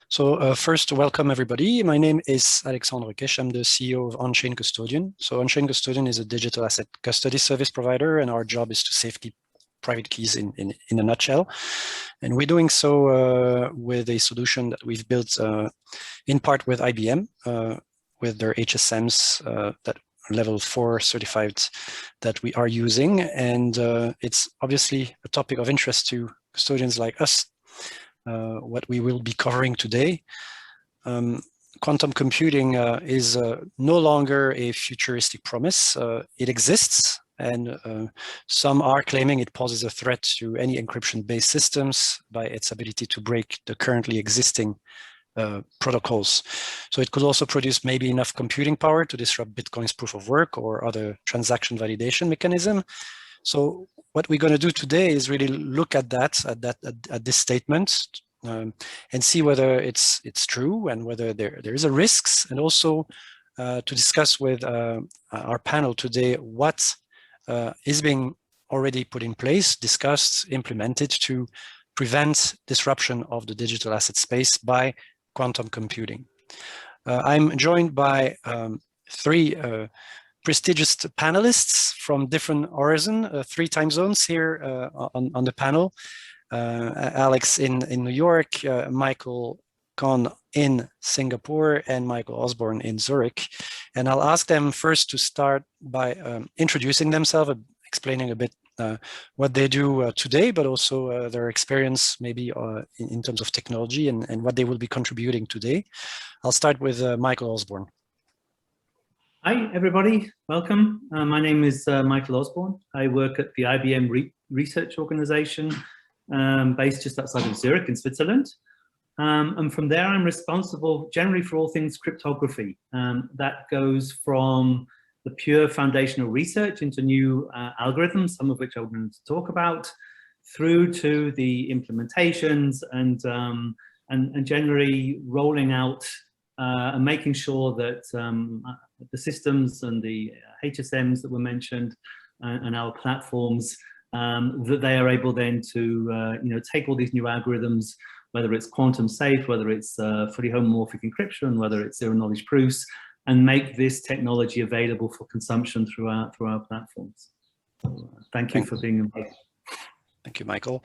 So first, welcome everybody. My name is Alexandre Kech. I'm the CEO of Onchain Custodian. So Onchain Custodian is a digital asset custody service provider, and our job is to safekeep private keys in a nutshell. And we're doing so with a solution that we've built in part with IBM, with their HSMs that level 4 certified that we are using. And it's obviously a topic of interest to custodians like us. What we will be covering today. Quantum computing is no longer a futuristic promise. It exists, and some are claiming it poses a threat to any encryption-based systems by its ability to break the currently existing protocols. So it could also produce maybe enough computing power to disrupt Bitcoin's proof of work or other transaction validation mechanism. So what we're going to do today is really look at at this statement and see whether it's true and whether there is a risks, and also to discuss with our panel today what is being already put in place, discussed, implemented to prevent disruption of the digital asset space by quantum computing. I'm joined by three prestigious panelists from different horizons, 3 time zones here on the panel. Alex in New York, Michael Conn in Singapore, and Michael Osborne in Zurich. And I'll ask them first to start by introducing themselves, explaining a bit what they do today, but also their experience maybe in terms of technology and what they will be contributing today. I'll start with Michael Osborne. Hi, everybody. Welcome. My name is Michael Osborne. I work at the IBM Research Organization based just outside of Zurich in Switzerland. And from there, I'm responsible generally for all things cryptography. That goes from the pure foundational research into new algorithms, some of which I'm going to talk about, through to the implementations and generally rolling out and making sure that the systems and the HSMs that were mentioned and our platforms, that they are able then to take all these new algorithms, whether it's quantum safe, whether it's fully homomorphic encryption, whether it's zero knowledge proofs, and make this technology available for consumption through our platforms. So, thank you for being involved. Thank you, Michael.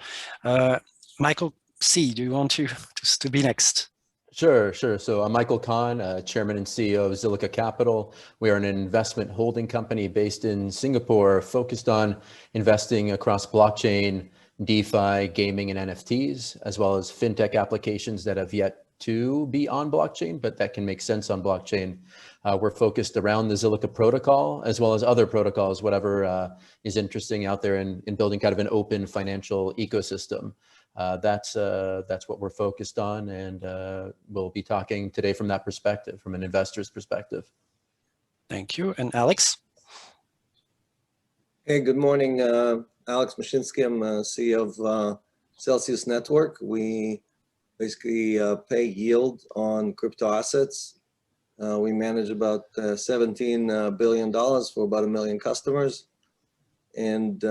Michael C., do you want to be next? Sure. So I'm Michael Conn, Chairman and CEO of Zilliqa Capital. We are an investment holding company based in Singapore, focused on investing across blockchain, DeFi, gaming, and NFTs, as well as fintech applications that have yet to be on blockchain, but that can make sense on blockchain. We're focused around the Zilliqa protocol, as well as other protocols, whatever is interesting out there in building kind of an open financial ecosystem. That's what we're focused on, and we'll be talking today from that perspective, from an investor's perspective. Thank you. And Alex? Hey, good morning. Alex Mashinsky. I'm CEO of Celsius Network. We basically pay yield on crypto assets. We manage about $17 billion for about 1 million customers, and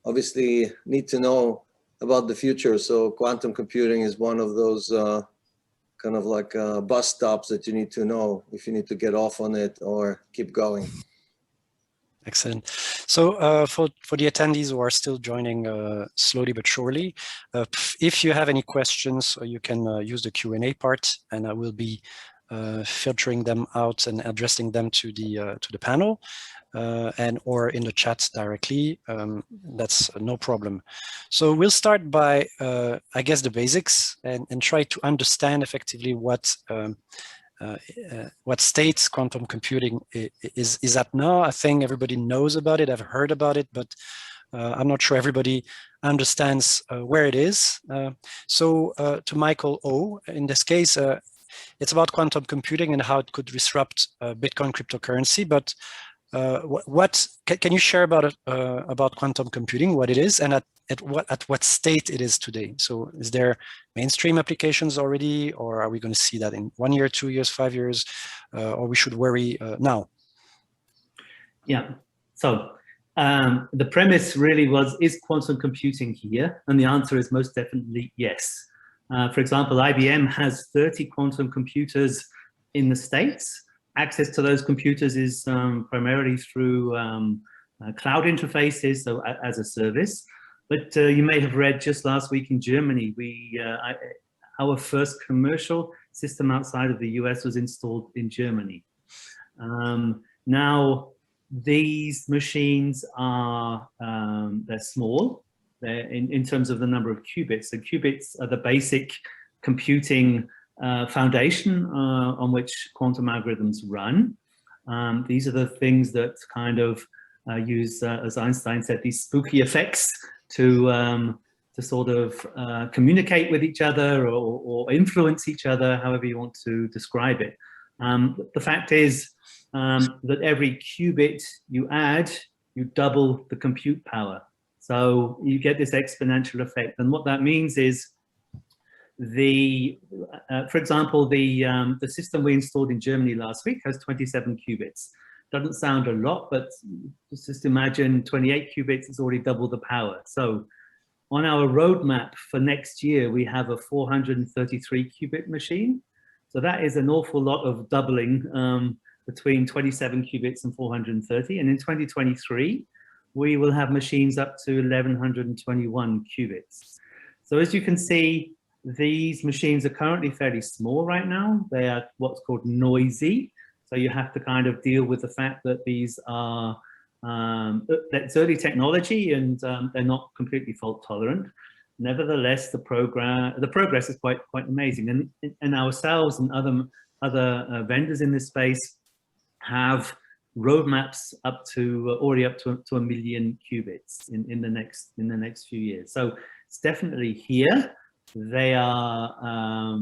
obviously need to know about the future. So quantum computing is one of those kind of like bus stops that you need to know if you need to get off on it or keep going. Excellent. So for the attendees who are still joining slowly but surely, if you have any questions, you can use the Q&A part, and I will be filtering them out and addressing them to the panel. And or in the chat directly, that's no problem. So we'll start by, I guess, the basics and try to understand effectively what state quantum computing is at now. I think everybody knows about it, I've heard about it, but I'm not sure everybody understands where it is. So to Michael O, in this case, it's about quantum computing and how it could disrupt Bitcoin cryptocurrency, but what can you share about quantum computing, what it is, and at what state it is today? So is there mainstream applications already, or are we going to see that in 1 year, 2 years, 5 years, or we should worry now? Yeah, so the premise really was, is quantum computing here? And the answer is most definitely yes. For example, IBM has 30 quantum computers in the States. Access to those computers is primarily through cloud interfaces, so as a service. But you may have read just last week in Germany, our first commercial system outside of the US was installed in Germany. Now, these machines are, they're small. They're in terms of the number of qubits. So qubits are the basic computing foundation on which quantum algorithms run. These are the things that kind of use, as Einstein said, these spooky effects to sort of communicate with each other or influence each other, however you want to describe it. The fact is that every qubit you add, you double the compute power. So you get this exponential effect. And what that means is for example, the system we installed in Germany last week has 27 qubits. Doesn't sound a lot, but just imagine 28 qubits is already double the power. So on our roadmap for next year, we have a 433 qubit machine. So that is an awful lot of doubling between 27 qubits and 430. And in 2023, we will have machines up to 1121 qubits. So as you can see, these machines are currently fairly small right now. They are what's called noisy. So you have to kind of deal with the fact that these are, that's early technology and they're not completely fault tolerant. Nevertheless, the progress is quite amazing. And ourselves and other vendors in this space have roadmaps already up to 1 million qubits in the next few years. So it's definitely here. They are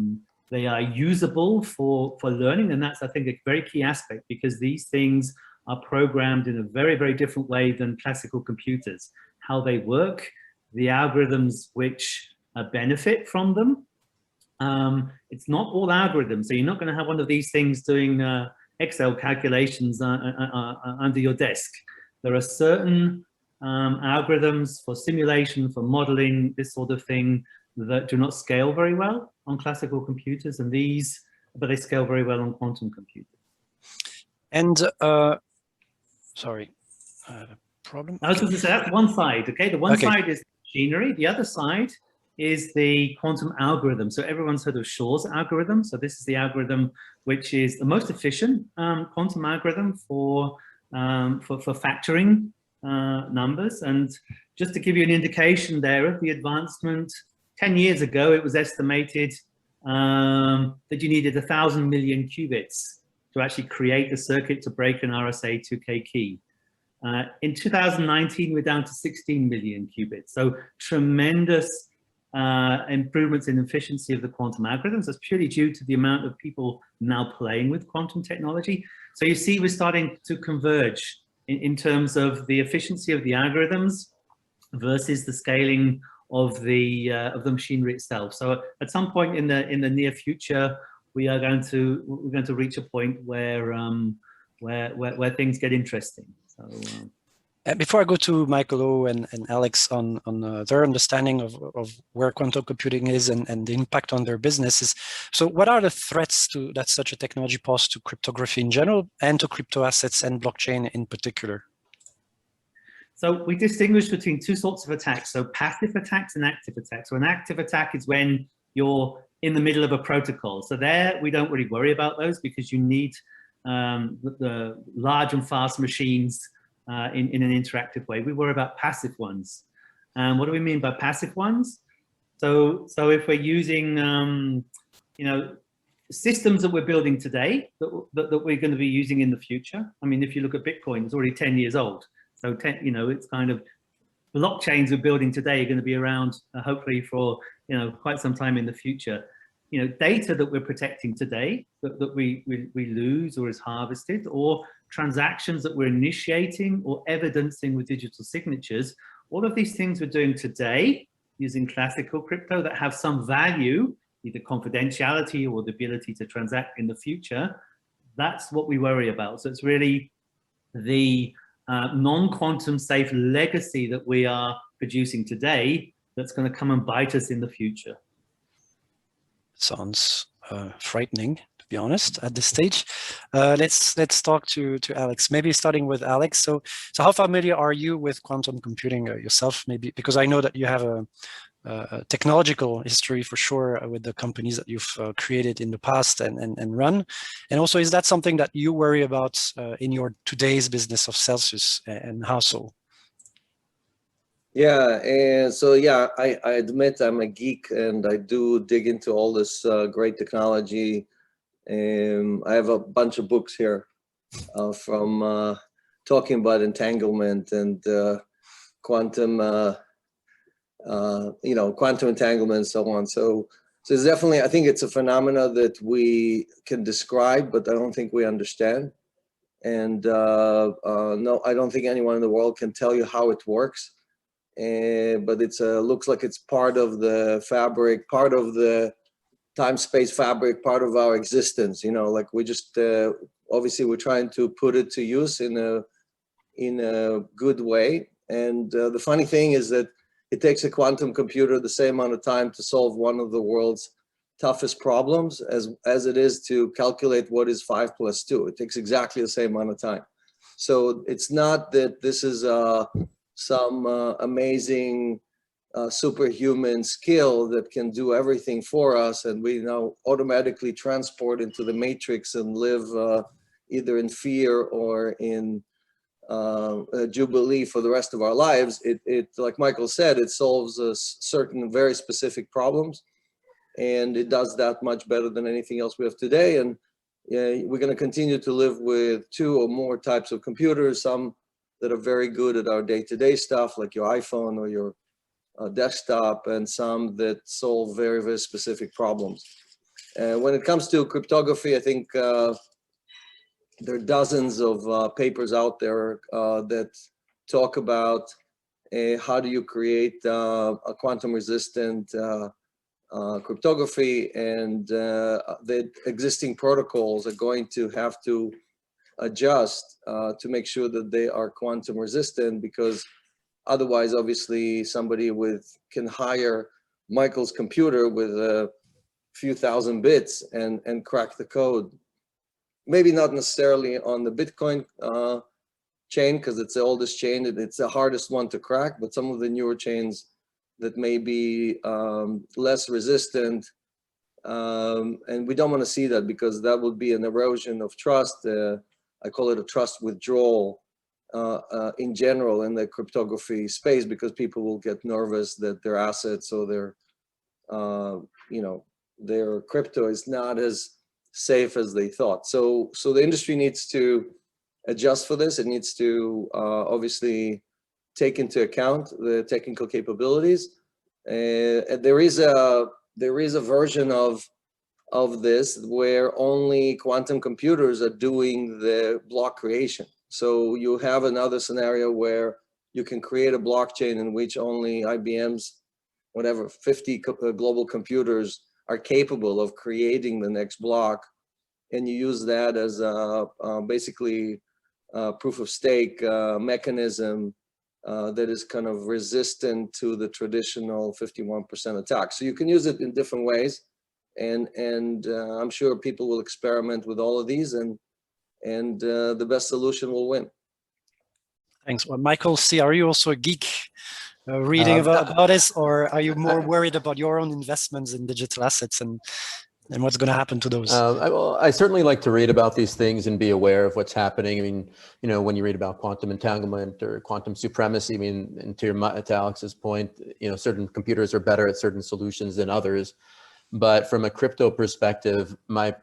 usable for learning, and that's, I think, a very key aspect, because these things are programmed in a very different way than classical computers. How they work, the algorithms which benefit from them. It's not all algorithms, so you're not going to have one of these things doing Excel calculations under your desk. There are certain algorithms for simulation, for modeling, this sort of thing, that do not scale very well on classical computers, and but they scale very well on quantum computers. And sorry, I have a problem. I was going to say that's one side. Okay, the one side is machinery. The other side is the quantum algorithm. So everyone's heard of Shor's algorithm. So this is the algorithm which is the most efficient quantum algorithm for factoring numbers. And just to give you an indication there of the advancement, 10 years ago, it was estimated that you needed 1,000 million qubits to actually create the circuit to break an RSA-2K key. In 2019, we're down to 16 million qubits. So tremendous improvements in efficiency of the quantum algorithms. That's purely due to the amount of people now playing with quantum technology. So you see, we're starting to converge in terms of the efficiency of the algorithms versus the scaling of the machinery itself. So at some point in the near future, we're going to reach a point where things get interesting. So. Before I go to Michael O and Alex on their understanding of where quantum computing is and the impact on their businesses, so what are the threats that such a technology poses to cryptography in general and to crypto assets and blockchain in particular? So we distinguish between two sorts of attacks, so passive attacks and active attacks. So an active attack is when you're in the middle of a protocol. So there, we don't really worry about those because you need the large and fast machines in an interactive way. We worry about passive ones. What do we mean by passive ones? So if we're using, systems that we're building today that we're going to be using in the future. I mean, if you look at Bitcoin, it's already 10 years old. So, it's kind of blockchains we're building today are going to be around hopefully for, quite some time in the future. Data that we're protecting today that we lose or is harvested, or transactions that we're initiating or evidencing with digital signatures, all of these things we're doing today using classical crypto that have some value, either confidentiality or the ability to transact in the future. That's what we worry about. So it's really the non-quantum safe legacy that we are producing today that's going to come and bite us in the future. sounds frightening, to be honest, at this stage. Let's talk to Alex. Maybe starting with Alex. So how familiar are you with quantum computing yourself? Maybe because I know that you have a technological history for sure with the companies that you've created in the past and run. And also, is that something that you worry about in your today's business of Celsius, and how so? Yeah, and so yeah, I admit I'm a geek and I do dig into all this great technology. I have a bunch of books here from talking about entanglement and quantum, quantum entanglement and so on. So it's definitely, I think it's a phenomena that we can describe, but I don't think we understand. And no, I don't think anyone in the world can tell you how it works. But it's looks like it's part of the fabric, part of the time-space fabric, part of our existence. Like we just obviously we're trying to put it to use in a good way. And the funny thing is that it takes a quantum computer the same amount of time to solve one of the world's toughest problems as it is to calculate what is 5 + 2. It takes exactly the same amount of time. So it's not that this is some amazing superhuman skill that can do everything for us, and we now automatically transport into the matrix and live either in fear or in jubilee for the rest of our lives. It like Michael said, it solves certain very specific problems, and it does that much better than anything else we have today. And we're going to continue to live with 2 or more types of computers, some that are very good at our day-to-day stuff, like your iPhone or your desktop, and some that solve very, very specific problems. When it comes to cryptography, I think there are dozens of papers out there that talk about how do you create a quantum-resistant cryptography, and the existing protocols are going to have to adjust to make sure that they are quantum resistant, because otherwise, obviously, somebody can hire Michael's computer with a few thousand bits and crack the code. Maybe not necessarily on the Bitcoin chain, because it's the oldest chain, it's the hardest one to crack, but some of the newer chains that may be less resistant. And we don't want to see that, because that would be an erosion of trust. I call it a trust withdrawal in general in the cryptography space, because people will get nervous that their assets or their crypto is not as safe as they thought. So the industry needs to adjust for this. It needs to obviously take into account the technical capabilities. And there is a version of this where only quantum computers are doing the block creation. So you have another scenario where you can create a blockchain in which only IBM's, 50 global computers are capable of creating the next block. And you use that as basically a proof of stake mechanism that is kind of resistant to the traditional 51% attack. So you can use it in different ways. And I'm sure people will experiment with all of these, and the best solution will win. Thanks. Well, Michael C., are you also a geek reading about this, or are you more worried about your own investments in digital assets and what's going to happen to those? I certainly like to read about these things and be aware of what's happening. I mean, when you read about quantum entanglement or quantum supremacy, I mean, and to Alex's point, certain computers are better at certain solutions than others. But from a crypto perspective, my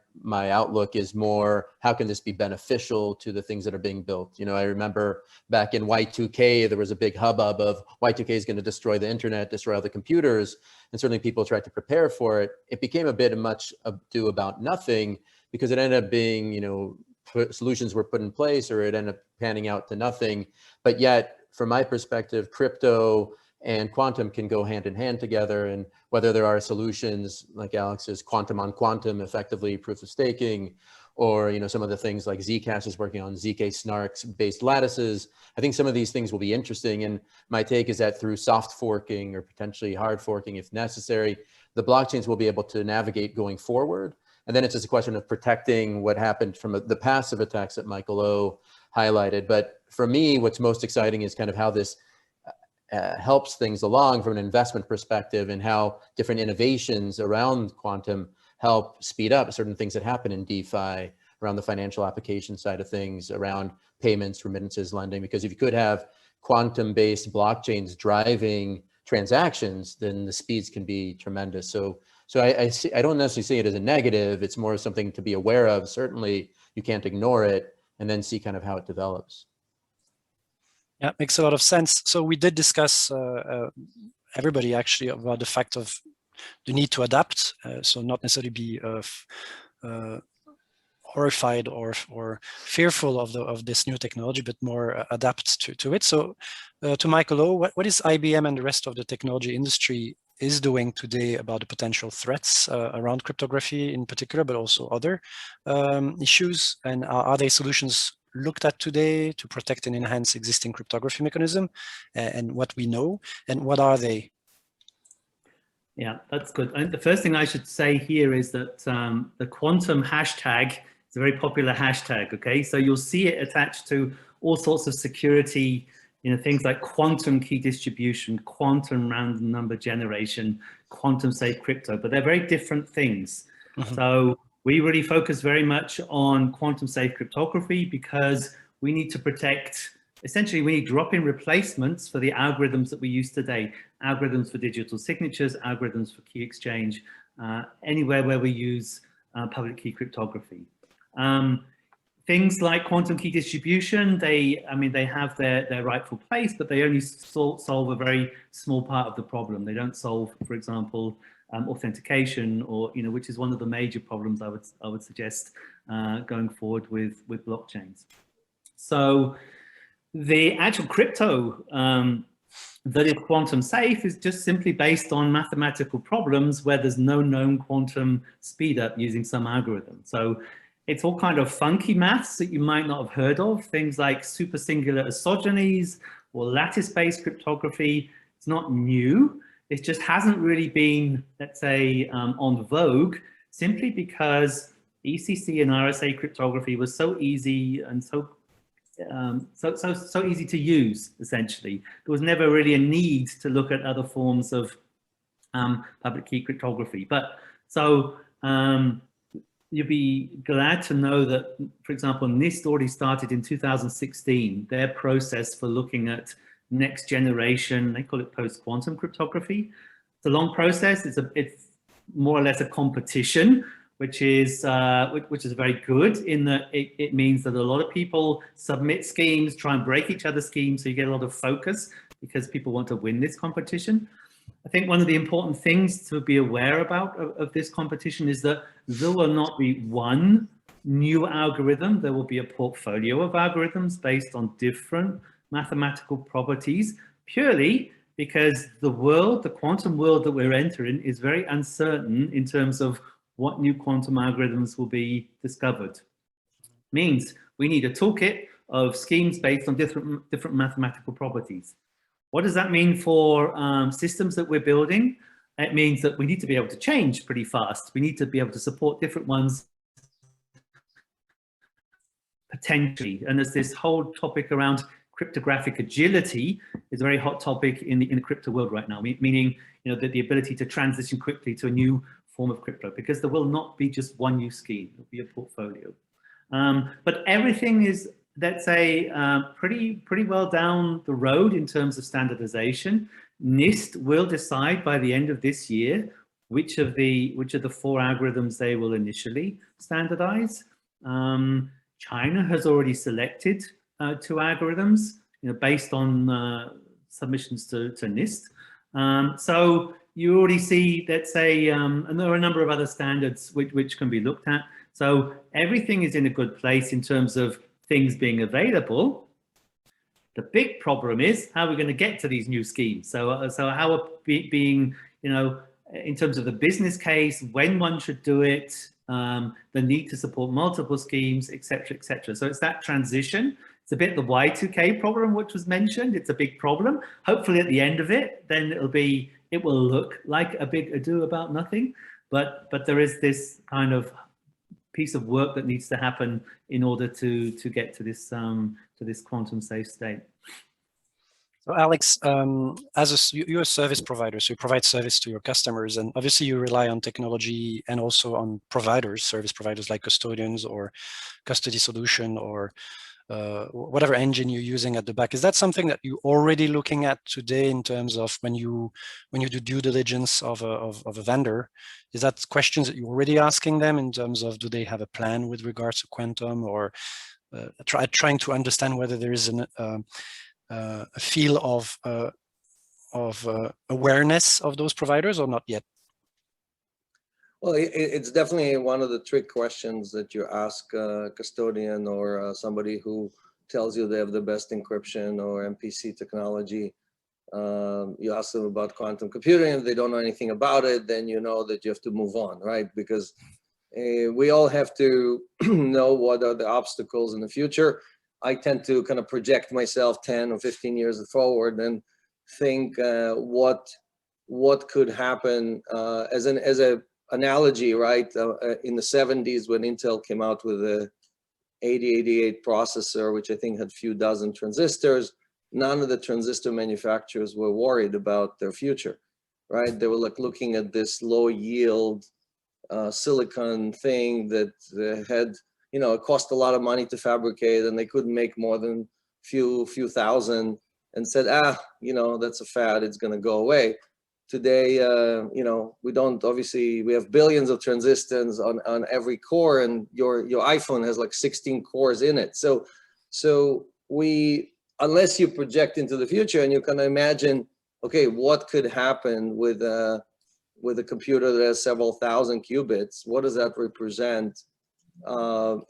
outlook is more, how can this be beneficial to the things that are being built? I remember back in Y2K, there was a big hubbub of Y2K is going to destroy the internet, destroy all the computers. And certainly people tried to prepare for it. It became a bit much ado about nothing, because it ended up being, solutions were put in place, or it ended up panning out to nothing. But yet, from my perspective, crypto and quantum can go hand in hand together. And whether there are solutions like Alex's quantum on quantum, effectively proof of staking, or some of the things like Zcash is working on ZK snarks based lattices. I think some of these things will be interesting, and my take is that through soft forking or potentially hard forking if necessary, the blockchains will be able to navigate going forward. And then it's just a question of protecting what happened from the passive attacks that Michael O highlighted. But for me, what's most exciting is kind of how this helps things along from an investment perspective, and how different innovations around quantum help speed up certain things that happen in DeFi, around the financial application side of things, around payments, remittances, lending. Because if you could have quantum-based blockchains driving transactions, then the speeds can be tremendous. So I don't necessarily see it as a negative. It's more something to be aware of. Certainly, you can't ignore it, and then see kind of how it develops. Yeah, makes a lot of sense. So we did discuss, everybody actually, about the fact of the need to adapt. So not necessarily be horrified or fearful of this new technology, but more adapt to it. So to Michael O, what is IBM and the rest of the technology industry is doing today about the potential threats around cryptography in particular, but also other issues? And are there solutions looked at today to protect and enhance existing cryptography mechanism and what we know, and what are they? Yeah, that's good. And the first thing I should say here is that the quantum hashtag is a very popular hashtag, okay? So you'll see it attached to all sorts of security, things like quantum key distribution, quantum random number generation, quantum safe crypto, but they're very different things. Mm-hmm. So we really focus very much on quantum safe cryptography because we need to protect, essentially we need drop-in replacements for the algorithms that we use today, algorithms for digital signatures, algorithms for key exchange, anywhere where we use public key cryptography. Things like quantum key distribution, they have their rightful place, but they only solve a very small part of the problem. They don't solve, for example, authentication, or which is one of the major problems I would suggest going forward with blockchains. So the actual crypto that is quantum safe is just simply based on mathematical problems where there's no known quantum speed up using some algorithm. So it's all kind of funky maths that you might not have heard of, things like super singular isogenies or lattice-based cryptography. It's not new. It just hasn't really been, let's say, on vogue, simply because ECC and RSA cryptography was so easy and so easy to use, essentially. There was never really a need to look at other forms of public key cryptography. But so you'll be glad to know that, for example, NIST already started in 2016, their process for looking at next generation, they call it post-quantum cryptography. It's a long process. It's more or less a competition, which is very good in that it means that a lot of people submit schemes, try and break each other's schemes, so you get a lot of focus because people want to win this competition. I think one of the important things to be aware about of this competition is that there will not be one new algorithm. There will be a portfolio of algorithms based on different mathematical properties, purely because the quantum world that we're entering is very uncertain in terms of what new quantum algorithms will be discovered. Means we need a toolkit of schemes based on different mathematical properties. What does that mean for systems that we're building? It means that we need to be able to change pretty fast. We need to be able to support different ones potentially. And there's this whole topic around cryptographic agility is a very hot topic in the crypto world right now, meaning the ability to transition quickly to a new form of crypto, because there will not be just one new scheme. There'll be a portfolio. But everything is, let's say, pretty well down the road in terms of standardization. NIST will decide by the end of this year which of the 4 algorithms they will initially standardize. China has already selected 2 algorithms, based on submissions to NIST. So you already see, let's say, and there are a number of other standards which can be looked at. So everything is in a good place in terms of things being available. The big problem is how we're going to get to these new schemes. So how are being, in terms of the business case, when one should do it, the need to support multiple schemes, etc., etc. So it's that transition. It's a bit the Y2K problem, which was mentioned. It's a big problem. Hopefully, at the end of it, then it will look like a big ado about nothing. But there is this kind of piece of work that needs to happen in order to get to this quantum safe state. So Alex, you're a service provider, so you provide service to your customers, and obviously you rely on technology and also on providers, service providers like custodians or custody solution or whatever engine you're using at the back. Is that something that you're already looking at today in terms of when you do due diligence of a vendor? Is that questions that you're already asking them in terms of do they have a plan with regards to quantum, or trying to understand whether there is a feel of awareness of those providers or not yet? Well, it's definitely one of the trick questions that you ask a custodian or somebody who tells you they have the best encryption or MPC technology. You ask them about quantum computing, if they don't know anything about it, then you know that you have to move on, right? Because we all have to know what are the obstacles in the future. I tend to kind of project myself 10 or 15 years forward and think what could happen as a analogy, right? In the 70s, when Intel came out with the 8088 processor, which I think had a few dozen transistors, none of the transistor manufacturers were worried about their future, right? They were like looking at this low yield silicon thing that had, it cost a lot of money to fabricate, and they couldn't make more than few thousand, and said, that's a fad, it's going to go away. Today, we have billions of transistors on every core, and your iPhone has like 16 cores in it. So unless you project into the future and you can imagine, okay, what could happen with a computer that has several thousand qubits? What does that represent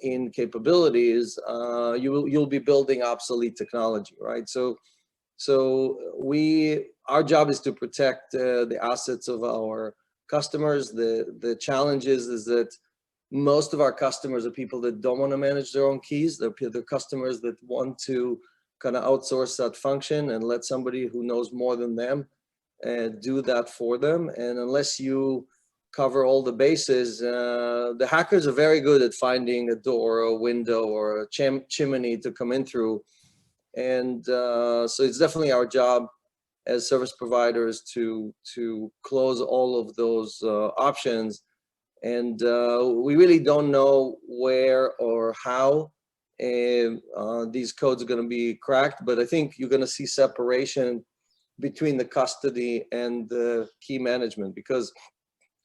in capabilities? You'll be building obsolete technology, right? So our job is to protect the assets of our customers. The challenge is that most of our customers are people that don't want to manage their own keys. They're customers that want to kind of outsource that function and let somebody who knows more than them do that for them. And unless you cover all the bases, the hackers are very good at finding a door or a window or a chimney to come in through. And so it's definitely our job as service providers to close all of those options. And we really don't know where or how these codes are going to be cracked, but I think you're going to see separation between the custody and the key management, because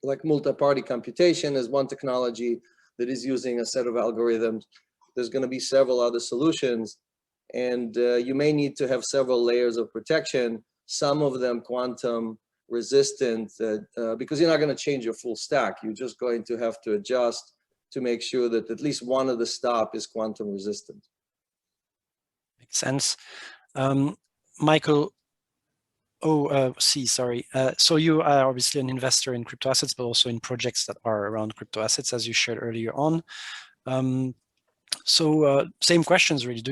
like multi-party computation is one technology that is using a set of algorithms. There's going to be several other solutions, and you may need to have several layers of protection, some of them quantum resistant, because you're not going to change your full stack. You're just going to have to adjust to make sure that at least one of the stop is quantum resistant. Makes sense. Michael, so you are obviously an investor in crypto assets, but also in projects that are around crypto assets, as you shared earlier on. So same questions really.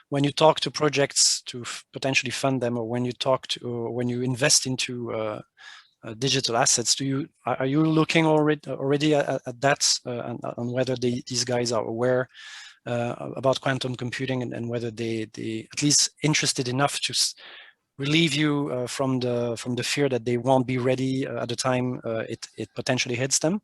When you talk to projects to potentially fund them, or when you invest into digital assets, are you looking already at that on whether these guys are aware about quantum computing, and whether they at least interested enough to relieve you from the fear that they won't be ready at the time it potentially hits them?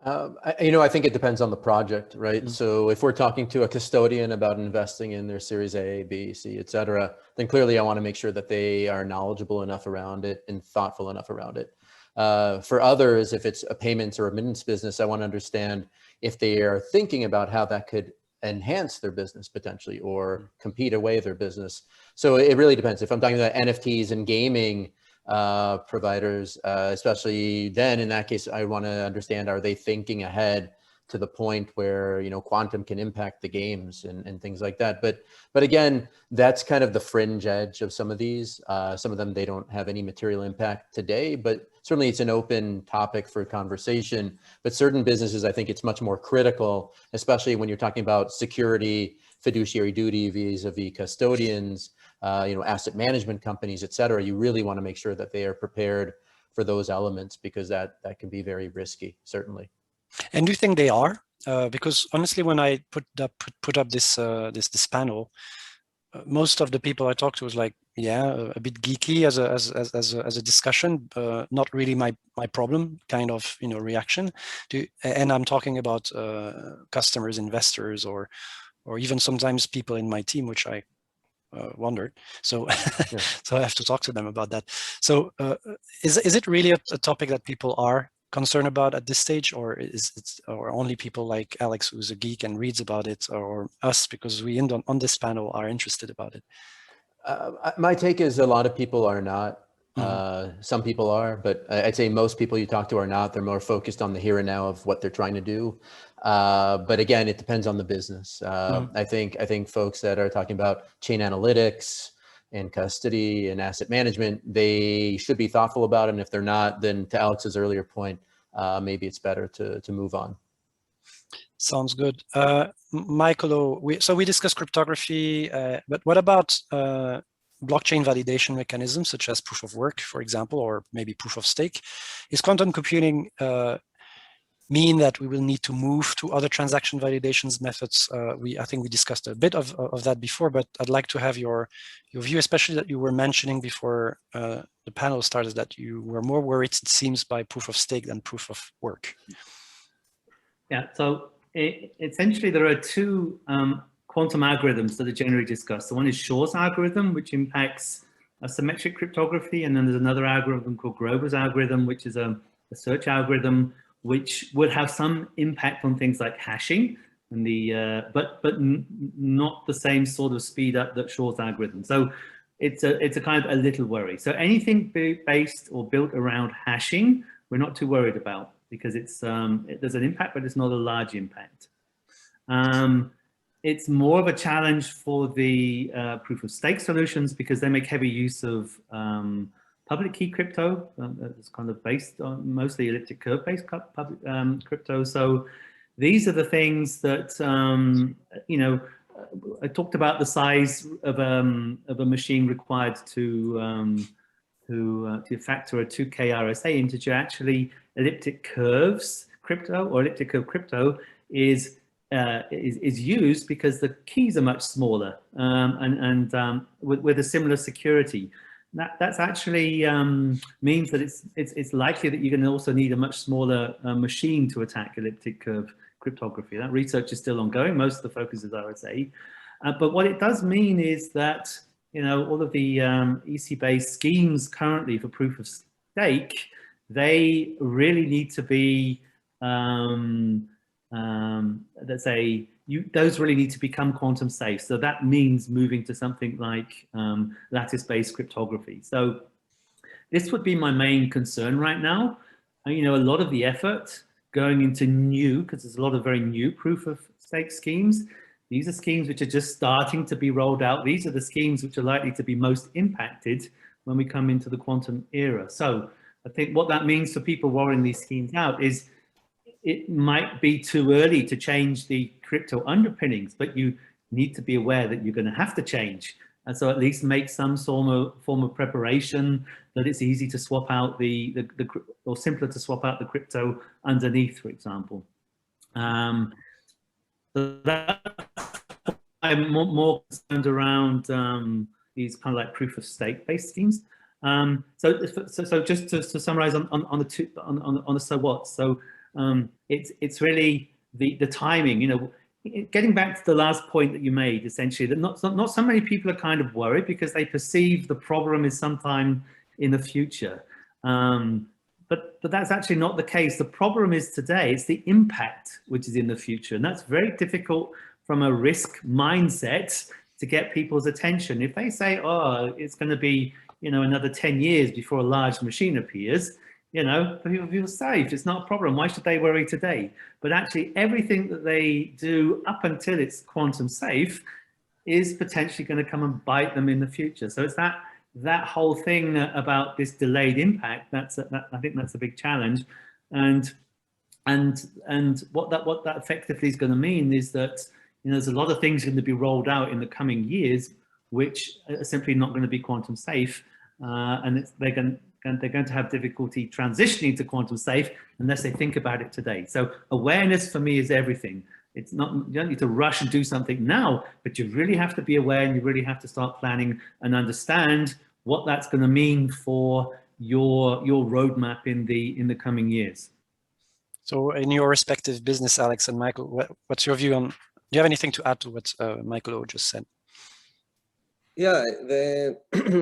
I think it depends on the project, right? Mm-hmm. So if we're talking to a custodian about investing in their Series A, B, C, et cetera, then clearly I want to make sure that they are knowledgeable enough around it and thoughtful enough around it. For others, if it's a payments or remittance business, I want to understand if they are thinking about how that could enhance their business potentially, or compete away their business. So it really depends. If I'm talking about NFTs and gaming providers, especially then in that case, I want to understand, are they thinking ahead to the point where, quantum can impact the games and things like that. But again, that's kind of the fringe edge of some of these. Some of them, they don't have any material impact today, but certainly it's an open topic for conversation, but certain businesses, I think it's much more critical, especially when you're talking about security, fiduciary duty vis-a-vis custodians, asset management companies, et cetera. You really want to make sure that they are prepared for those elements, because that can be very risky, certainly. And do you think they are? Because honestly, when I put up this this panel, most of the people I talked to was like, yeah, a bit geeky as a discussion, not really my problem kind of reaction. And I'm talking about customers, investors, or even sometimes people in my team, which I wondered. So Yeah. so I have to talk to them about that. So is it really a topic that people are concerned about at this stage, or is it only people like Alex, who's a geek and reads about it, or us, because we on this panel are interested about it? My take is a lot of people are not. Some people are, but I'd say most people you talk to are not. They're more focused on the here and now of what they're trying to do. But again, it depends on the business. I think folks that are talking about chain analytics and custody and asset management, they should be thoughtful about it. And if they're not, then to Alex's earlier point, maybe it's better to move on. Sounds good. Michael, we discussed cryptography, but what about blockchain validation mechanisms such as proof of work, for example, or maybe proof of stake? Is quantum computing mean that we will need to move to other transaction validations methods? I think we discussed a bit of that before, but I'd like to have your view, especially that you were mentioning before the panel started that you were more worried, it seems, by proof of stake than proof of work. Yeah, so essentially there are two quantum algorithms that are generally discussed. The one is Shor's algorithm, which impacts symmetric cryptography, and then there's another algorithm called Grover's algorithm, which is a search algorithm, which would have some impact on things like hashing, and but not the same sort of speed up that Shor's algorithm. So it's a kind of a little worry. So anything based or built around hashing, we're not too worried about, because there's an impact, but it's not a large impact. It's more of a challenge for the proof of stake solutions, because they make heavy use of public key crypto. It's kind of based on mostly elliptic curve based public crypto. So these are the things that I talked about the size of a machine required to factor a 2K RSA integer. Actually, elliptic curves crypto or elliptic curve crypto is used because the keys are much smaller and with a similar security. That's actually means that it's likely that you're going to also need a much smaller machine to attack elliptic curve cryptography. That research is still ongoing. Most of the focus is RSA, but what it does mean is that all of the EC-based schemes currently for proof of stake, they really need to be let's say those really need to become quantum safe. So that means moving to something like lattice-based cryptography. So this would be my main concern right now. A lot of the effort going into new, because there's a lot of very new proof of stake schemes. These are schemes which are just starting to be rolled out. These are the schemes which are likely to be most impacted when we come into the quantum era. So I think what that means for people rolling these schemes out is it might be too early to change the crypto underpinnings, but you need to be aware that you're going to have to change. And so at least make some form of preparation, that it's easy to swap out or simpler to swap out the crypto underneath, for example. So that I'm more concerned around these kind of like proof of stake based schemes. So just to summarize on the so what. So it's really the timing. Getting back to the last point that you made, essentially, that not so many people are kind of worried because they perceive the problem is sometime in the future. But that's actually not the case. The problem is today, it's the impact which is in the future. And that's very difficult from a risk mindset to get people's attention. If they say, oh, it's going to be, another 10 years before a large machine appears, people feel safe. It's not a problem. Why should they worry today? But actually everything that they do up until it's quantum safe is potentially going to come and bite them in the future. So it's that that whole thing about this delayed impact, I think that's a big challenge. And what that effectively is going to mean is that, you know, there's a lot of things going to be rolled out in the coming years which are simply not going to be quantum safe, and they're going to have difficulty transitioning to quantum safe unless they think about it today. So awareness for me is everything. It's not, you don't need to rush and do something now, but you really have to be aware, and you really have to start planning and understand what that's going to mean for your roadmap in the coming years. So in your respective business, Alex and Michael, what's your view on, do you have anything to add to what Michael just said? Yeah,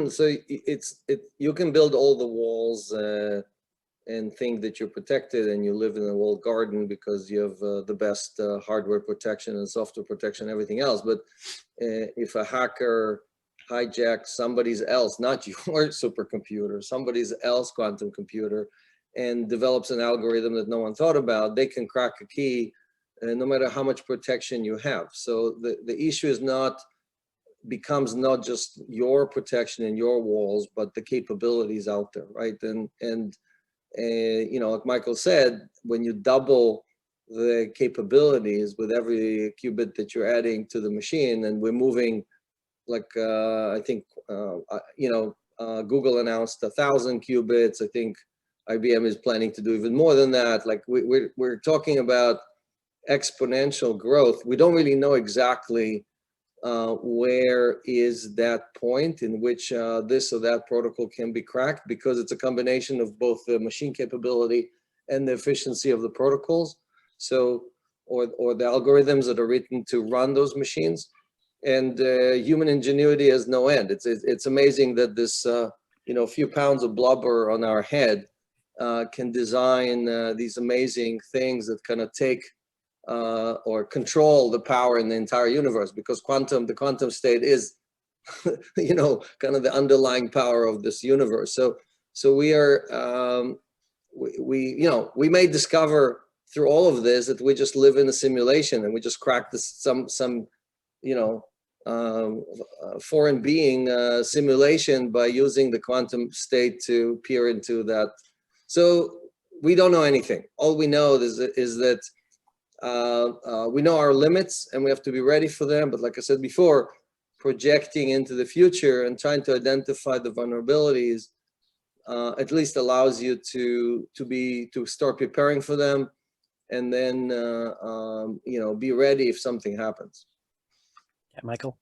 so you can build all the walls and think that you're protected and you live in a walled garden because you have the best hardware protection and software protection, everything else. But if a hacker hijacks somebody's else, not your supercomputer, somebody's else quantum computer, and develops an algorithm that no one thought about, they can crack a key no matter how much protection you have. So the issue is becomes not just your protection in your walls, but the capabilities out there, right? And you know, like Michael said, when you double the capabilities with every qubit that you're adding to the machine, and we're moving, like I think you know, Google announced 1,000 qubits. I think IBM is planning to do even more than that. Like we're talking about exponential growth. We don't really know exactly where is that point in which this or that protocol can be cracked, because it's a combination of both the machine capability and the efficiency of the protocols, so or the algorithms that are written to run those machines. And human ingenuity has no end. It's amazing that this you know, few pounds of blubber on our head can design these amazing things that kind of take or control the power in the entire universe, because the quantum state is, you know, kind of the underlying power of this universe. So we are, you know, we may discover through all of this that we just live in a simulation, and we just crack this, some, you know, foreign being simulation by using the quantum state to peer into that. So we don't know anything. All we know is that we know our limits and we have to be ready for them. But like I said before, projecting into the future and trying to identify the vulnerabilities at least allows you to start preparing for them, and then you know, be ready if something happens. Yeah, Michael.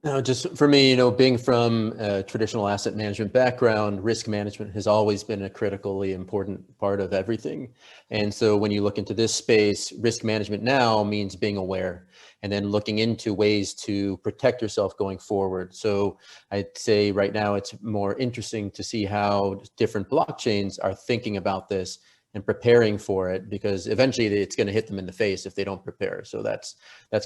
No, just for me, you know, being from a traditional asset management background, risk management has always been a critically important part of everything. And so when you look into this space, risk management now means being aware and then looking into ways to protect yourself going forward. So I'd say right now it's more interesting to see how different blockchains are thinking about this and preparing for it, because eventually it's going to hit them in the face if they don't prepare. So that's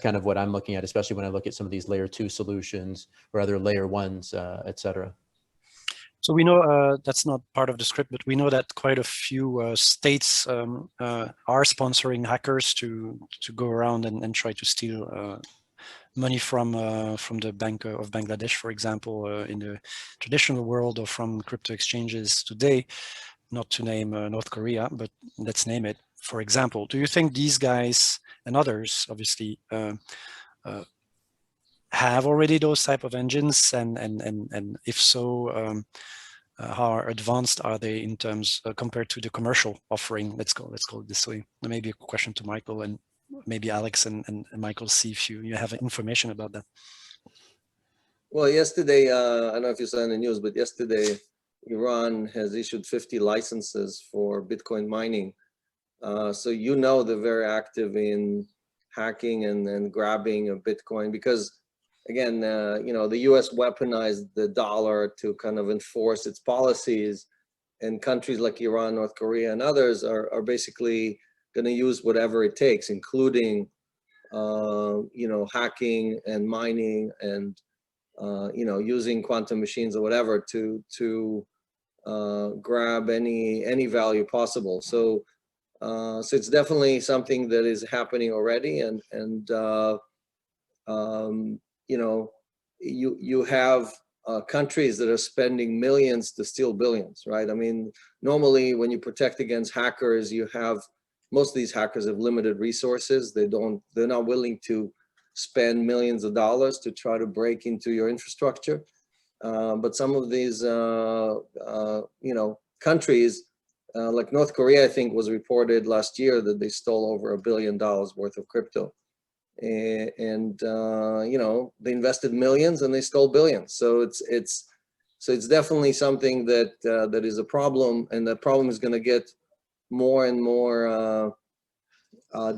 kind of what I'm looking at, especially when I look at some of these layer 2 solutions or other layer 1s, et cetera. So we know that's not part of the script, but we know that quite a few states are sponsoring hackers to go around and try to steal money from the Bank of Bangladesh, for example, in the traditional world, or from crypto exchanges today. Not to name North Korea, but let's name it. For example, do you think these guys and others, obviously, have already those type of engines, and if so, how advanced are they in terms compared to the commercial offering? Let's call it this way. Maybe a question to Michael, and maybe Alex and Michael, see if you have information about that. Well, yesterday, I don't know if you saw in the news, but yesterday, Iran has issued 50 licenses for Bitcoin mining. So you know they're very active in hacking and grabbing of Bitcoin, because again, you know, the US weaponized the dollar to kind of enforce its policies, and countries like Iran, North Korea, and others are basically going to use whatever it takes, including, you know, hacking and mining and, you know, using quantum machines or whatever to grab any value possible. So so it's definitely something that is happening already, and you know, you have countries that are spending millions to steal billions, right? I mean, normally when you protect against hackers, you have, most of these hackers have limited resources. They're not willing to spend millions of dollars to try to break into your infrastructure. But some of these, countries, like North Korea, I think was reported last year that they stole over $1 billion worth of crypto. And they invested millions and they stole billions. So it's definitely something that that is a problem, and that problem is going to get more and more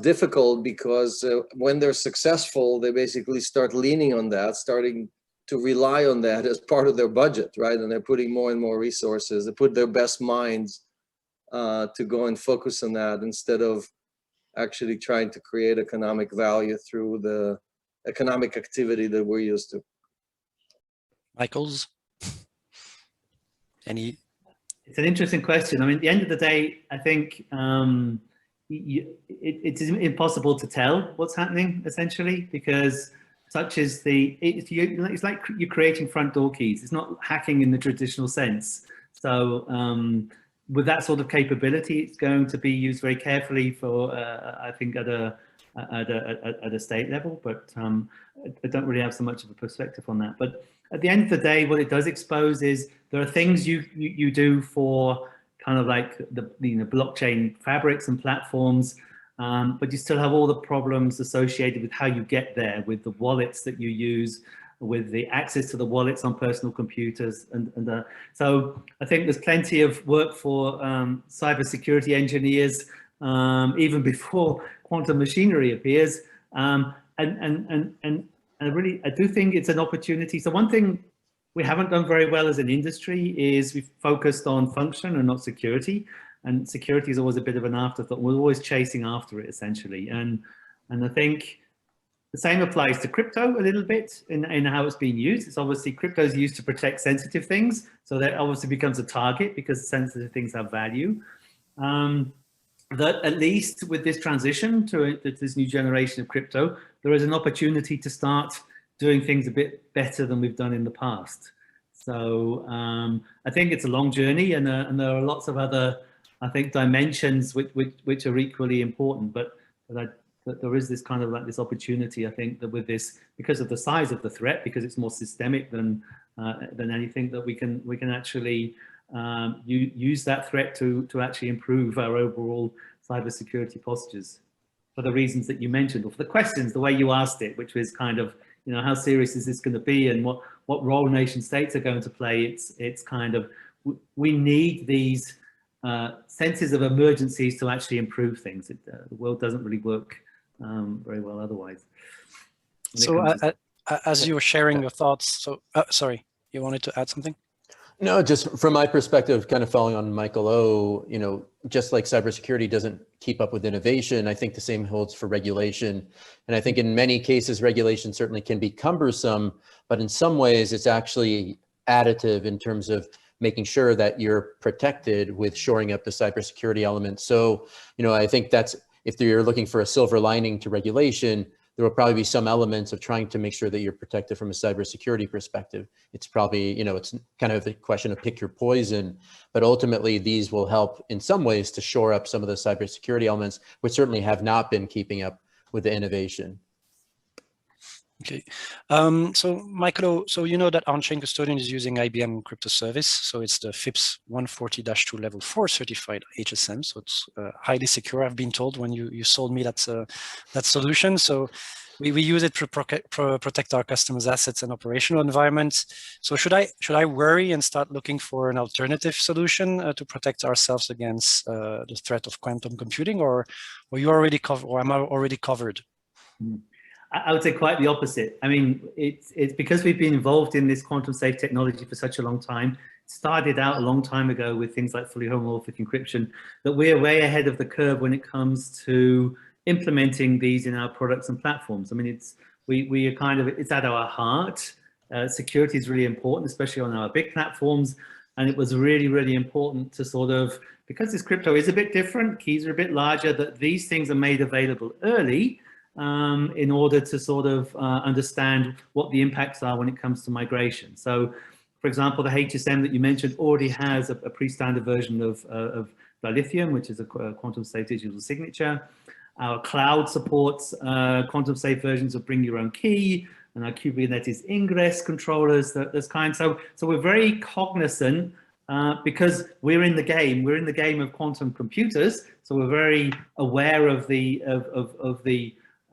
difficult, because when they're successful, they basically start leaning on that, starting to rely on that as part of their budget, right? And they're putting more and more resources. They put their best minds to go and focus on that, instead of actually trying to create economic value through the economic activity that we're used to. Michael's? Any? It's an interesting question. I mean, at the end of the day, I think it's impossible to tell what's happening, essentially, because such as it's like you're creating front door keys. It's not hacking in the traditional sense. So with that sort of capability, it's going to be used very carefully for, I think, at a state level. But I don't really have so much of a perspective on that. But at the end of the day, what it does expose is there are things you do for kind of like the blockchain fabrics and platforms, but you still have all the problems associated with how you get there, with the wallets that you use, with the access to the wallets on personal computers. And so I think there's plenty of work for cybersecurity engineers, even before quantum machinery appears. And I do think it's an opportunity. So one thing we haven't done very well as an industry is we've focused on function and not security. And security is always a bit of an afterthought. We're always chasing after it, essentially. And I think the same applies to crypto a little bit in how it's being used. It's obviously, crypto is used to protect sensitive things. So that obviously becomes a target because sensitive things have value. That at least with this transition to this new generation of crypto, there is an opportunity to start doing things a bit better than we've done in the past. So I think it's a long journey, and there are lots of other, I think, dimensions which are equally important. But there is this kind of like this opportunity, I think, that with this, because of the size of the threat, because it's more systemic than anything, that we can actually use that threat to actually improve our overall cybersecurity postures, for the reasons that you mentioned, or for the questions, the way you asked it, which was kind of, how serious is this going to be, and what role nation states are going to play. It's kind of, we need these senses of emergencies to actually improve things. The world doesn't really work very well otherwise. So as you were sharing your thoughts, so sorry, you wanted to add something? No, just from my perspective, kind of following on Michael O, just like cybersecurity doesn't keep up with innovation, I think the same holds for regulation. And I think in many cases, regulation certainly can be cumbersome, but in some ways it's actually additive in terms of making sure that you're protected with shoring up the cybersecurity elements. So, I think that's, if you're looking for a silver lining to regulation, there will probably be some elements of trying to make sure that you're protected from a cybersecurity perspective. It's probably, it's kind of the question of pick your poison, but ultimately these will help in some ways to shore up some of the cybersecurity elements, which certainly have not been keeping up with the innovation. Okay, so Michael, so you know that Onchain Custodian is using IBM crypto service, so it's the FIPS 140-2 level 4 certified HSM, so it's highly secure. I've been told when you sold me that solution. So we use it to protect our customers' assets and operational environments. So should I worry and start looking for an alternative solution to protect ourselves against the threat of quantum computing, or you already covered, or am I already covered? Mm-hmm. I would say quite the opposite. I mean, it's because we've been involved in this quantum safe technology for such a long time. It started out a long time ago with things like fully homomorphic encryption, that we're way ahead of the curve when it comes to implementing these in our products and platforms. I mean, we are kind of, it's at our heart. Security is really important, especially on our big platforms. And it was really, really important to sort of, because this crypto is a bit different, keys are a bit larger, that these things are made available early, in order to sort of understand what the impacts are when it comes to migration. So for example, the HSM that you mentioned already has a pre-standard version of dilithium, which is a quantum safe digital signature. Our cloud supports quantum safe versions of bring your own key, and our Kubernetes ingress controllers, this kind. So we're very cognizant because we're in the game of quantum computers. So we're very aware of the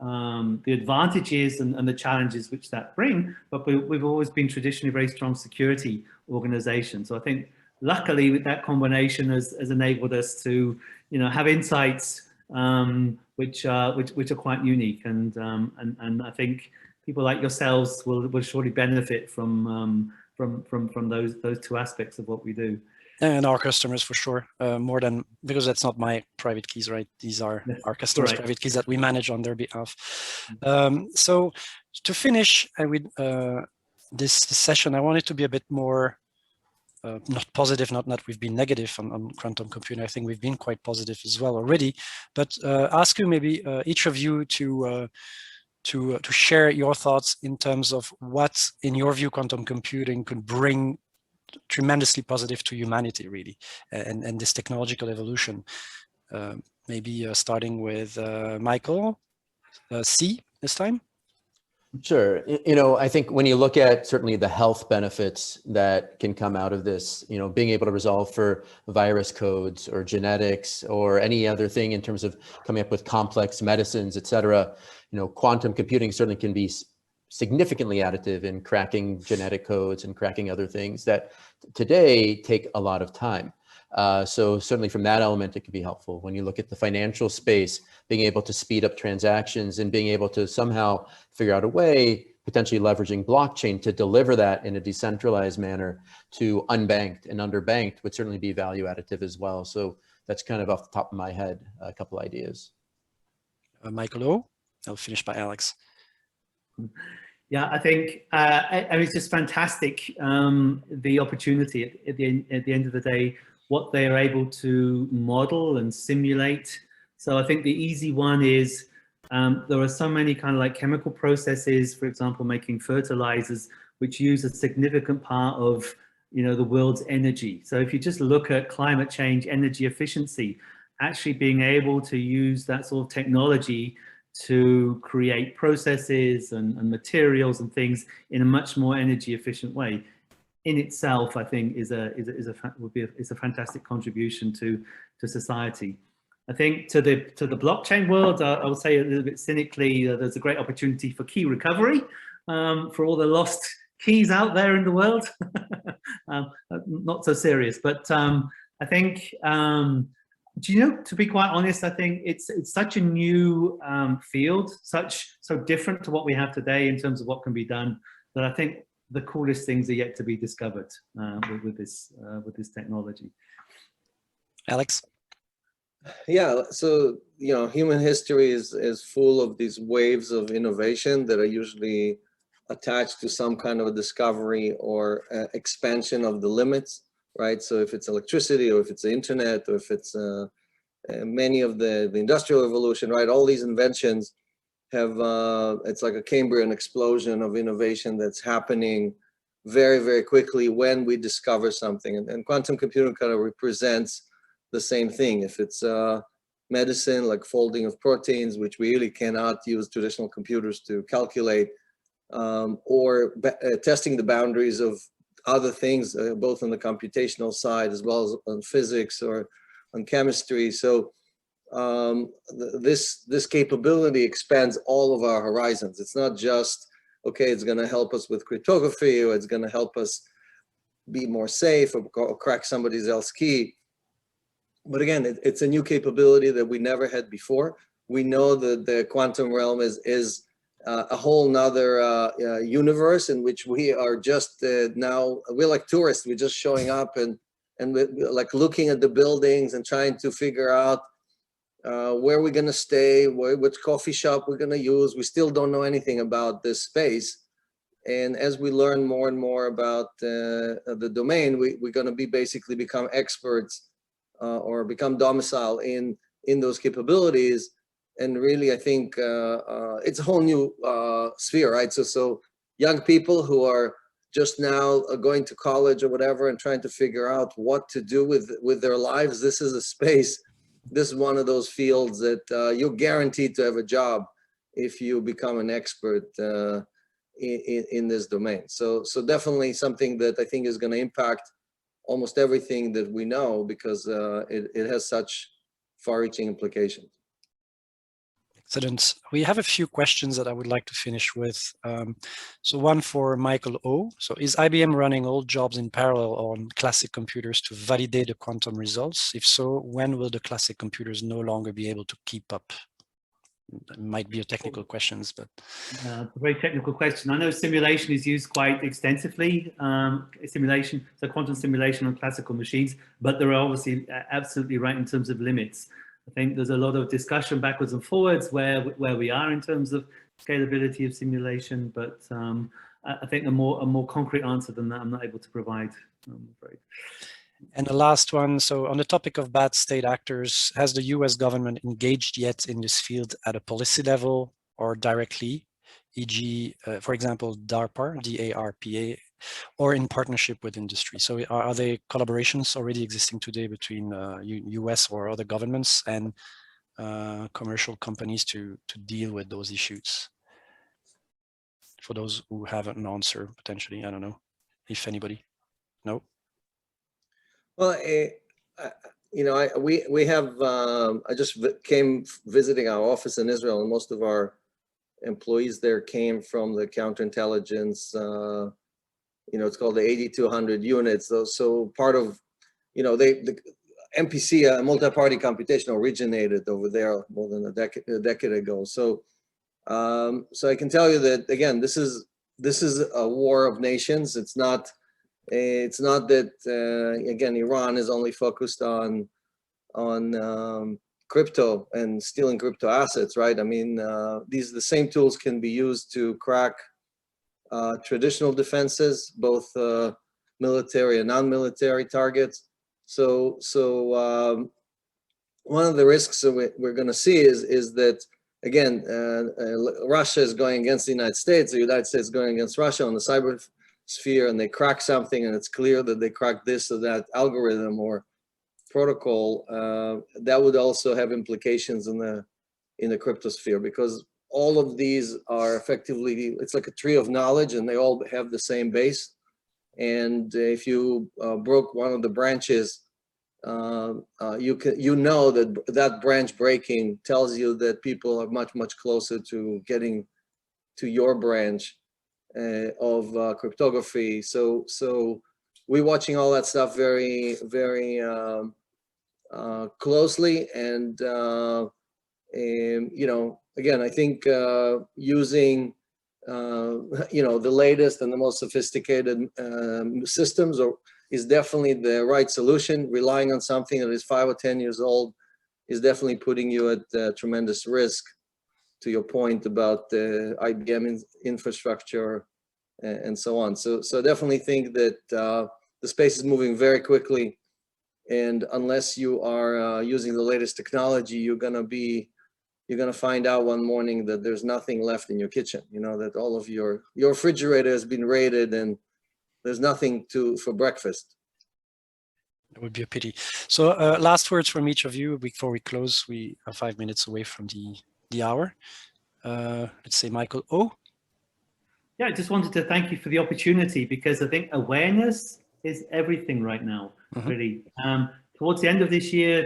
advantages and the challenges which that bring, but we've always been traditionally a very strong security organization. So I think luckily with that combination has enabled us to, have insights which are quite unique, and I think people like yourselves will surely benefit from those two aspects of what we do. And our customers for sure, more than, because that's not my private keys, right? These are our customers' private keys that we manage on their behalf. So to finish with this session, I want it to be a bit more not positive, not that we've been negative on quantum computing. I think we've been quite positive as well already, but ask you maybe each of you to share your thoughts in terms of what, in your view, quantum computing could bring tremendously positive to humanity, really, and this technological evolution. Maybe starting with Michael, C this time. Sure. I think when you look at certainly the health benefits that can come out of this, being able to resolve for virus codes or genetics or any other thing in terms of coming up with complex medicines, et cetera, quantum computing certainly can be significantly additive in cracking genetic codes and cracking other things that today take a lot of time. So certainly from that element, it can be helpful. When you look at the financial space, being able to speed up transactions and being able to somehow figure out a way, potentially leveraging blockchain to deliver that in a decentralized manner to unbanked and underbanked would certainly be value additive as well. So that's kind of off the top of my head, a couple ideas. Michael O, I'll finish by Alex. Yeah, I think it's just fantastic, the opportunity at the end of the day, what they are able to model and simulate. So I think the easy one is there are so many kind of like chemical processes, for example, making fertilizers, which use a significant part of the world's energy. So if you just look at climate change, energy efficiency, actually being able to use that sort of technology to create processes and materials and things in a much more energy efficient way, in itself, I think is a fantastic contribution to society. I think to the blockchain world, I would say a little bit cynically, there's a great opportunity for key recovery for all the lost keys out there in the world. Not so serious, but I think. To be quite honest, I think it's such a new field, so different to what we have today in terms of what can be done, that I think the coolest things are yet to be discovered with this technology. Alex? Yeah, so human history is full of these waves of innovation that are usually attached to some kind of a discovery or expansion of the limits. Right, so if it's electricity, or if it's the internet, or if it's many of the industrial revolution, right, all these inventions have, it's like a Cambrian explosion of innovation that's happening very, very quickly when we discover something. And quantum computing kind of represents the same thing. If it's medicine, like folding of proteins, which we really cannot use traditional computers to calculate, or testing the boundaries of other things, both on the computational side as well as on physics or on chemistry. So this capability expands all of our horizons. It's not just, okay, it's going to help us with cryptography, or it's going to help us be more safe, or crack somebody else's key. But again, it's a new capability that we never had before. We know that the quantum realm is a whole nother universe in which we are just now, we're like tourists. We're just showing up and we're like looking at the buildings and trying to figure out where we're going to stay, which coffee shop we're going to use. We still don't know anything about this space. And as we learn more and more about the domain, we're going to be basically become experts or become domicile in those capabilities. And really, I think it's a whole new sphere, right? So young people who are just now going to college or whatever and trying to figure out what to do with their lives. This is a space, this is one of those fields that you're guaranteed to have a job if you become an expert in this domain. So definitely something that I think is going to impact almost everything that we know, because it has such far-reaching implications. Excellent. We have a few questions that I would like to finish with. So one for Michael O. So is IBM running all jobs in parallel on classic computers to validate the quantum results? If so, when will the classic computers no longer be able to keep up? It might be a technical questions, but it's a very technical question. I know simulation is used quite extensively, so quantum simulation on classical machines, but they're obviously absolutely right in terms of limits. I think there's a lot of discussion backwards and forwards where we are in terms of scalability of simulation, but I think a more concrete answer than that I'm not able to provide, I'm afraid. And the last one, so on the topic of bad state actors, has the US government engaged yet in this field at a policy level or directly, e.g., for example, DARPA, D-A-R-P-A, or in partnership with industry? So are there collaborations already existing today between US or other governments and commercial companies to deal with those issues? For those who have an answer, potentially, I don't know if anybody. No? Well, you know, we have, I just came visiting our office in Israel, and most of our employees there came from the counterintelligence, you know, it's called the 8200 units. So part of, you know, the MPC, multi-party computation, originated over there more than a decade ago. So, so I can tell you that, again, this is a war of nations. It's not that again, Iran is only focused on crypto and stealing crypto assets, right? I mean, the same tools can be used to crack traditional defenses, both military and non-military targets. So one of the risks that we're going to see is that, again, Russia is going against the United States, the United States is going against Russia on the cyber sphere, and they crack something, and it's clear that they cracked this or that algorithm or protocol. That would also have implications in the crypto sphere, because all of these are effectively, it's like a tree of knowledge, and they all have the same base. And if you broke one of the branches, you know that branch breaking tells you that people are much closer to getting to your branch of cryptography. So we're watching all that stuff very closely, and you know, again, I think using you know, the latest and the most sophisticated systems is definitely the right solution. Relying on something that is 5 or 10 years old is definitely putting you at tremendous risk, to your point about the IBM infrastructure and so on. So I definitely think that the space is moving very quickly, and unless you are using the latest technology, you're gonna find out one morning that there's nothing left in your kitchen. You know, that all of your refrigerator has been raided and there's nothing for breakfast. It would be a pity. So last words from each of you before we close. We are 5 minutes away from the hour. Let's say Michael O. Yeah, I just wanted to thank you for the opportunity, because I think awareness is everything right now, really. Towards the end of this year,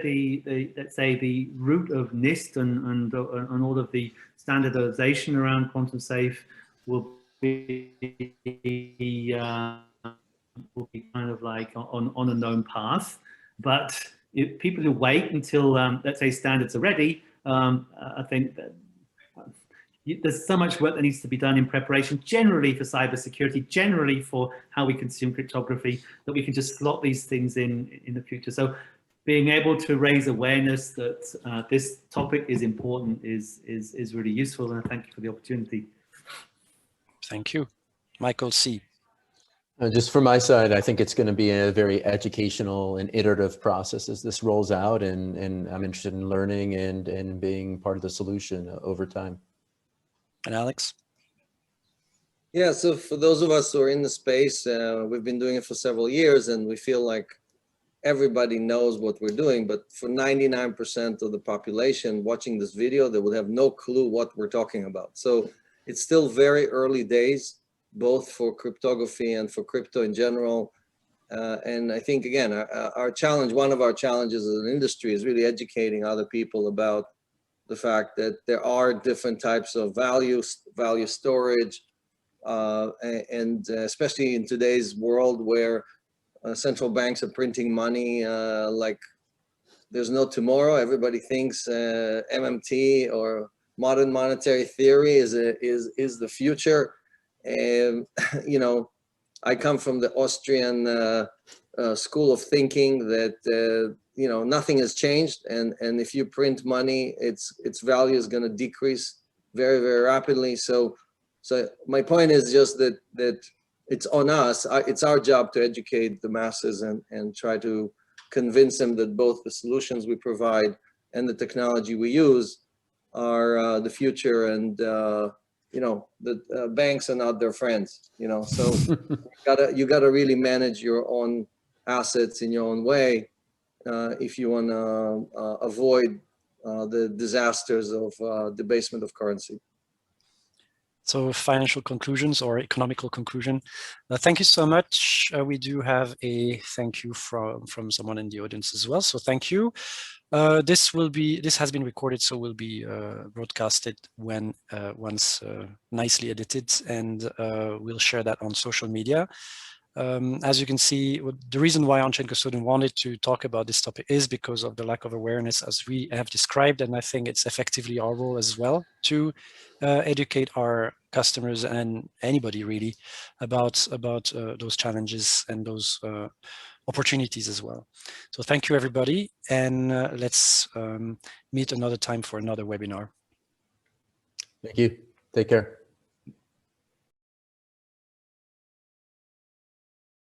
let's say the root of NIST and all of the standardization around quantum safe will be kind of like on a known path. But if people who wait until let's say standards are ready, I think that there's so much work that needs to be done in preparation, generally for cybersecurity, generally for how we consume cryptography, that we can just slot these things in the future. So being able to raise awareness that this topic is important is really useful, and thank you for the opportunity. Thank you. Michael C. Just from my side, I think it's going to be a very educational and iterative process as this rolls out, and I'm interested in learning and being part of the solution over time. And Alex? Yeah, so for those of us who are in the space, we've been doing it for several years, and we feel like everybody knows what we're doing. But for 99% of the population watching this video, they would have no clue what we're talking about. So it's still very early days, both for cryptography and for crypto in general. And I think, again, our challenge, one of our challenges as an industry, is really educating other people about the fact that there are different types of value storage, and especially in today's world where central banks are printing money like there's no tomorrow. Everybody thinks MMT or modern monetary theory is the future. And you know, I come from the Austrian school of thinking that you know, nothing has changed, and if you print money, its value is going to decrease very, very rapidly. So my point is just that it's on us. It's our job to educate the masses and try to convince them that both the solutions we provide and the technology we use are the future, and you know, the banks are not their friends. You know, so you gotta really manage your own assets in your own way if you want to avoid the disasters of debasement of currency. So financial conclusions or economical conclusion. Thank you so much. We do have a thank you from someone in the audience as well. So thank you. This has been recorded, so will be broadcasted when once nicely edited, and we'll share that on social media. As you can see, the reason why Onchain Custodian wanted to talk about this topic is because of the lack of awareness, as we have described, and I think it's effectively our role as well to educate our customers and anybody really about those challenges and those opportunities as well. So thank you, everybody, and let's meet another time for another webinar. Thank you. Take care.